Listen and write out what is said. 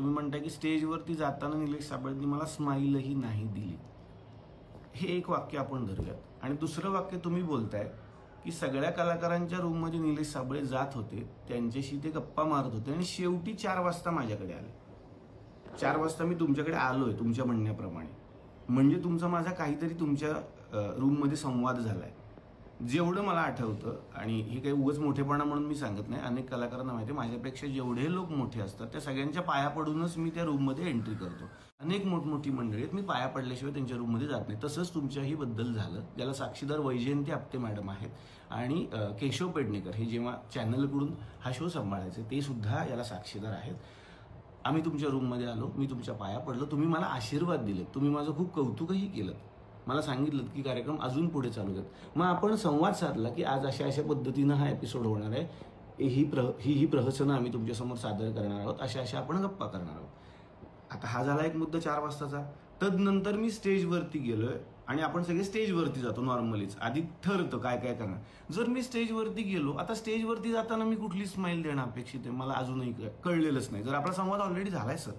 तुम्ही म्हणताय की स्टेजवरती जाताना निलेश साबळेंनी मला स्माईलही नाही दिली. हे एक वाक्य आपण धरूयात. आणि दुसरं वाक्य तुम्ही बोलताय की सगळ्या कलाकारांच्या रूममध्ये निलेश साबळे जात होते, त्यांच्याशी ते गप्पा मारत होते आणि शेवटी 4 वाजता माझ्याकडे आले. 4 वाजता मी तुमच्याकडे आलोय तुमच्या म्हणण्याप्रमाणे, म्हणजे तुमचा माझा काहीतरी तुमच्या रूममध्ये संवाद झालाय. जेवढं मला आठवतं, आणि हे काही उगाच मोठेपणा म्हणून मी सांगत नाही, अनेक कलाकारांना माहिती आहे माझ्यापेक्षा जेवढे लोक मोठे असतात त्या सगळ्यांच्या पाया पडूनच मी त्या रूममध्ये एंट्री करतो. अनेक मोठमोठी मंडळी आहेत, मी पाया पडल्याशिवाय त्यांच्या रूममध्ये जात नाही. तसंच तुमच्याही बद्दल झालं. ज्याला साक्षीदार वैजयंती आपटे मॅडम आहेत आणि केशव पेडणेकर हे जेव्हा चॅनलकडून हा शो सांभाळायचे ते सुद्धा याला साक्षीदार आहेत. आम्ही तुमच्या रूममध्ये आलो, मी तुमच्या पाया पडलो, तुम्ही मला आशीर्वाद दिलेत, तुम्ही माझं खूप कौतुकही केलं, मला सांगितलं की कार्यक्रम अजून पुढे चालू आहेत. मग आपण संवाद साधला की आज अशा अशा पद्धतीनं हा एपिसोड होणार आहे, ही प्रहसनं आम्ही तुमच्यासमोर सादर करणार आहोत, अशा आपण गप्पा करणार आहोत. आता हा झाला एक मुद्दा 4 वाजताचा. तदनंतर मी स्टेजवरती गेलोय आणि आपण सगळे स्टेजवरती जातो नॉर्मलीच, आधी ठरतं काय काय करणार. जर मी स्टेजवरती गेलो, आता स्टेजवरती जाताना मी कुठली स्माईल देणं अपेक्षित आहे मला अजूनही कळलेलंच नाही. जर आपला संवाद ऑलरेडी झालाय सर,